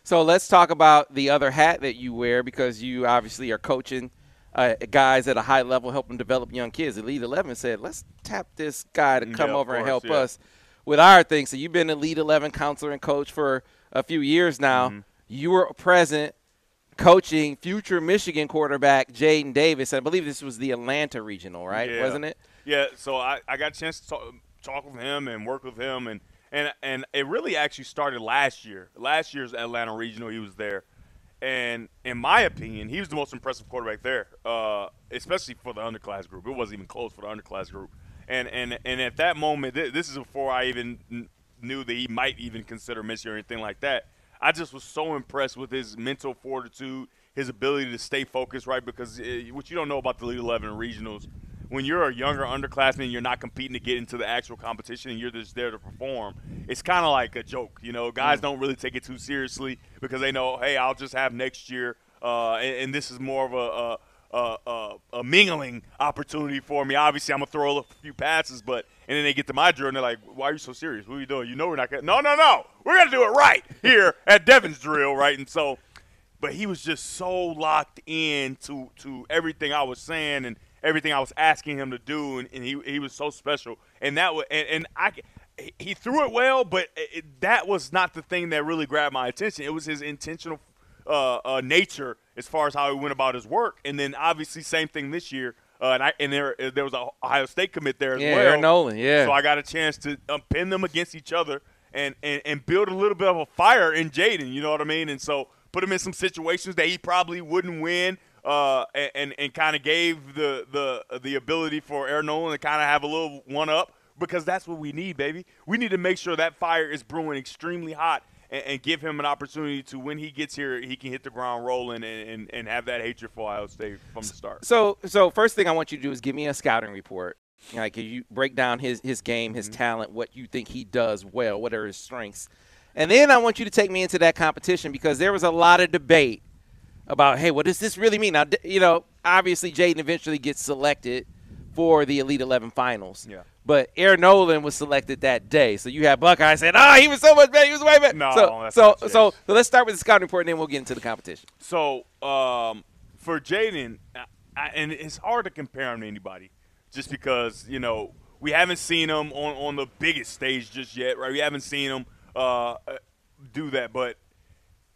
So let's talk about the other hat that you wear, because you obviously are coaching guys at a high level, helping develop young kids. Elite 11 said, let's tap this guy to come over and help us with our thing. So you've been Elite 11 counselor and coach for a few years now. Mm-hmm. You were present coaching future Michigan quarterback Jadyn Davis. I believe this was the Atlanta regional, right? Yeah. Wasn't it? Yeah, so I got a chance to talk with him and work with him, and it really actually started last year. Last year's Atlanta regional, he was there. And in my opinion, he was the most impressive quarterback there, especially for the underclass group. It wasn't even close for the underclass group. And at that moment, this is before I even knew that he might even consider Michigan or anything like that. I just was so impressed with his mental fortitude, his ability to stay focused, right? Because what you don't know about the Elite 11 regionals, when you're a younger underclassman and you're not competing to get into the actual competition and you're just there to perform, it's kind of like a joke. You know, guys don't really take it too seriously because they know, hey, I'll just have next year, and this is more of a mingling opportunity for me. Obviously, I'm going to throw a few passes, and then they get to my drill, and they're like, why are you so serious? What are you doing? You know we're not going to – no. We're going to do it right here at Devin's drill, right? And so – but he was just so locked in to everything I was saying and everything I was asking him to do, and he was so special. And that was – he threw it well, but that was not the thing that really grabbed my attention. It was his intentional nature as far as how he went about his work. And then obviously same thing this year. And there was an Ohio State commit there as well. Air Noland, yeah. So I got a chance to pin them against each other and build a little bit of a fire in Jadyn, you know what I mean? And so put him in some situations that he probably wouldn't win, and kind of gave the ability for Air Noland to kind of have a little one-up, because that's what we need, baby. We need to make sure that fire is brewing extremely hot and give him an opportunity to, when he gets here, he can hit the ground rolling and have that hatred for Ohio State from the start. So first thing I want you to do is give me a scouting report. Like, you break down his game, his talent, what you think he does well, what are his strengths. And then I want you to take me into that competition, because there was a lot of debate about, hey, what does this really mean? Now, you know, obviously Jadyn eventually gets selected for the Elite 11 finals. Yeah. But Air Noland was selected that day. So you have Buckeye saying, he was so much better. He was way better. No, so let's start with the scouting report, and then we'll get into the competition. So for Jadyn, and it's hard to compare him to anybody just because, you know, we haven't seen him on the biggest stage just yet, right? We haven't seen him do that. But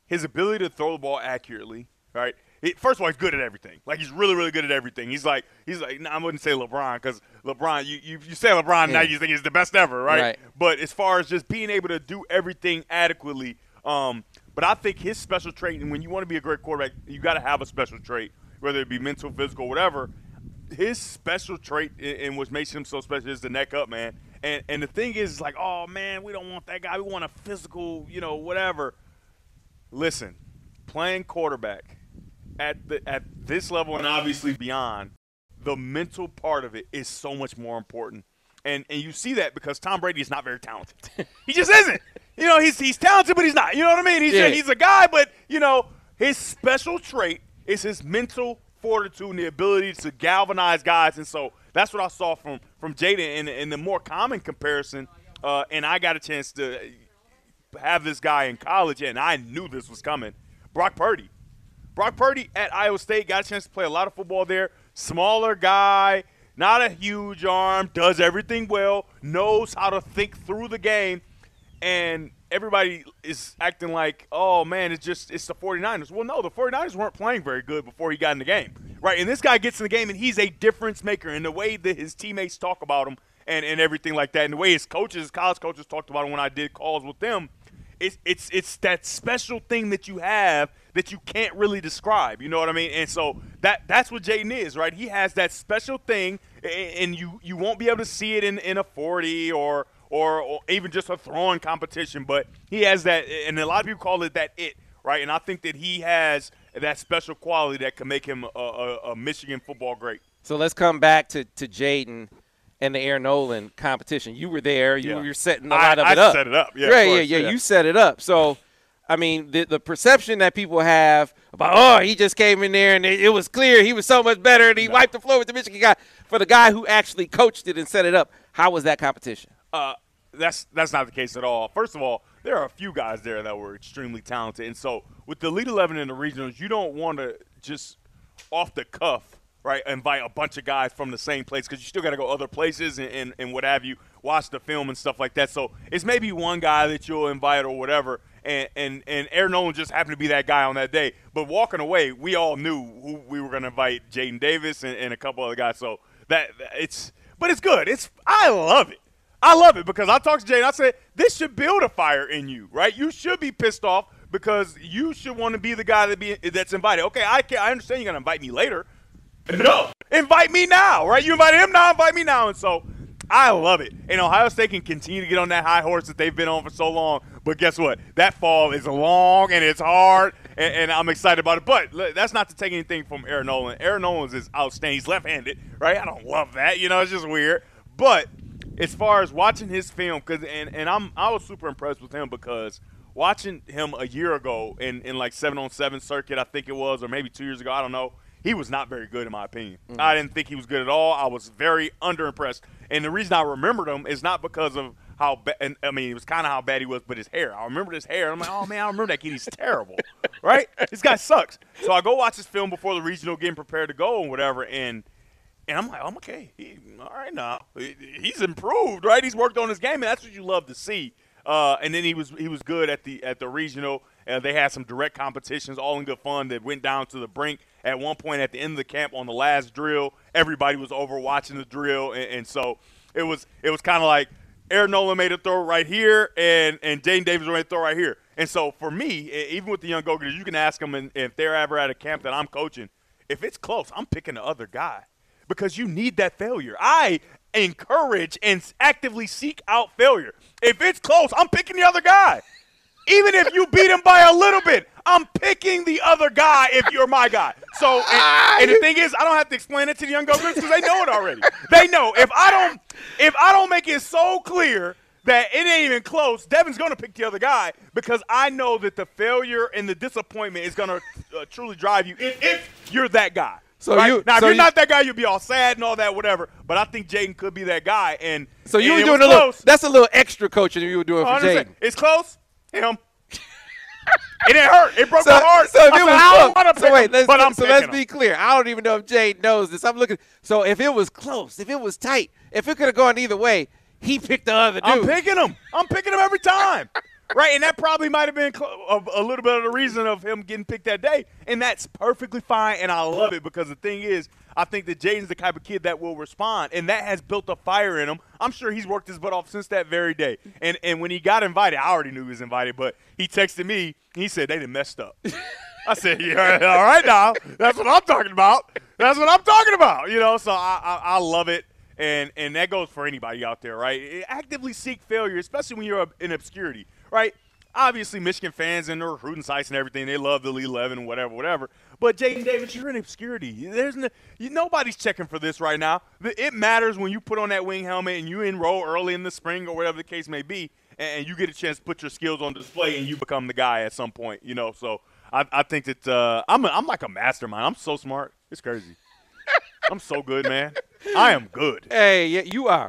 his ability to throw the ball accurately, right? First of all, he's good at everything. Like, he's really, really good at everything. He's like, I wouldn't say LeBron, because LeBron, you say LeBron, now you think he's the best ever, right? But as far as just being able to do everything adequately, but I think his special trait, and when you want to be a great quarterback, you got to have a special trait, whether it be mental, physical, whatever. His special trait, and what makes him so special, is the neck up, man. And the thing is, like, oh, man, we don't want that guy. We want a physical, you know, whatever. Listen, playing quarterback at this level and obviously beyond, the mental part of it is so much more important. And you see that because Tom Brady is not very talented. He just isn't. You know, he's talented, but he's not. You know what I mean? He's a guy, but, you know, his special trait is his mental fortitude and the ability to galvanize guys. And so that's what I saw from Jadyn. And the more common comparison, and I got a chance to have this guy in college, and I knew this was coming, Brock Purdy. Brock Purdy at Iowa State got a chance to play a lot of football there. Smaller guy, not a huge arm, does everything well, knows how to think through the game, and everybody is acting like, oh, man, it's the 49ers. Well, no, the 49ers weren't playing very good before he got in the game, right? And this guy gets in the game, and he's a difference maker in the way that his teammates talk about him and everything like that, and the way his college coaches talked about him when I did calls with them. It's that special thing that you have that you can't really describe, you know what I mean? And so that's what Jadyn is, right? He has that special thing, and you won't be able to see it in a 40 or even just a throwing competition, but he has that, and a lot of people call it that it, right? And I think that he has that special quality that can make him a Michigan football great. So let's come back to Jadyn and the Air Noland competition. You were there. You were setting a lot of it up. I set it up. Yeah, you set it up. So, I mean, the perception that people have about, he just came in there and it was clear he was so much better and he wiped the floor with the Michigan guy. For the guy who actually coached it and set it up, how was that competition? That's not the case at all. First of all, there are a few guys there that were extremely talented. And so with the Elite 11 in the regionals, you don't want to just off the cuff, right, invite a bunch of guys from the same place because you still got to go other places and what have you, watch the film and stuff like that. So it's maybe one guy that you'll invite or whatever, and Air Noland just happened to be that guy on that day. But walking away, we all knew who we were going to invite, Jadyn Davis and a couple other guys. So but it's good. I love it. I love it because I talked to Jadyn. I said, this should build a fire in you, right? You should be pissed off because you should want to be the guy that's invited. Okay, I understand you're going to invite me later. No. Invite me now, right? You invited him now, invite me now. And so I love it. And Ohio State can continue to get on that high horse that they've been on for so long. But guess what? That fall is long and it's hard, and I'm excited about it. But that's not to take anything from Air Noland. Air Noland is outstanding. He's left-handed, right? I don't love that. It's just weird. But as far as watching his film, I was super impressed with him because watching him a year ago in like 7-on-7 circuit, I think it was, or maybe 2 years ago, I don't know. He was not very good in my opinion. Mm-hmm. I didn't think he was good at all. I was very underimpressed. And the reason I remembered him is not because of how bad – it was kind of how bad he was, but his hair. I remembered his hair. I'm like, oh, man, I remember that kid. He's terrible, right? This guy sucks. So I go watch his film before the regional, getting prepared to go and whatever, and I'm like, I'm okay. All right now. He's improved, right? He's worked on his game, and that's what you love to see. And then he was good at the regional. They had some direct competitions, all in good fun, that went down to the brink. At one point at the end of the camp on the last drill, everybody was over watching the drill, and so it was kind of like Air Noland made a throw right here, and Jadyn Davis made a throw right here. And so for me, even with the young go-getters, you can ask them if they're ever at a camp that I'm coaching, if it's close, I'm picking the other guy because you need that failure. I encourage and actively seek out failure. If it's close, I'm picking the other guy. Even if you beat him by a little bit, I'm picking the other guy if you're my guy. So, and the thing is, I don't have to explain it to the young go-getters because they know it already. They know. If I don't make it so clear that it ain't even close, Devin's going to pick the other guy because I know that the failure and the disappointment is going to truly drive you if you're that guy. So right? If you're not that guy, you'll be all sad and all that, whatever. But I think Jadyn could be that guy. And so you were doing a little. That's a little extra coaching you were doing for Jadyn. It's close. Him. It didn't hurt. It broke my heart. So if it was close, let's be clear. I don't even know if Jadyn knows this. I'm looking. So if it was close, if it was tight, if it could have gone either way, he picked the other dude. I'm picking him every time. Right, and that probably might have been a little bit of the reason of him getting picked that day, and that's perfectly fine, and I love it because the thing is, I think that Jadyn's the type of kid that will respond, and that has built a fire in him. I'm sure he's worked his butt off since that very day, and when he got invited, I already knew he was invited, but he texted me, he said, they done messed up. I said, yeah, all right now, that's what I'm talking about. So I love it. And that goes for anybody out there, right? Actively seek failure, especially when you're in obscurity, right? Obviously, Michigan fans and their recruiting sites and everything, they love the Elite 11, whatever. But Jadyn Davis, you're in obscurity. Nobody's checking for this right now. It matters when you put on that wing helmet and you enroll early in the spring or whatever the case may be, and you get a chance to put your skills on display and you become the guy at some point, So I think that I'm like a mastermind. I'm so smart. It's crazy. I'm so good, man. I am good. Hey, yeah, you are.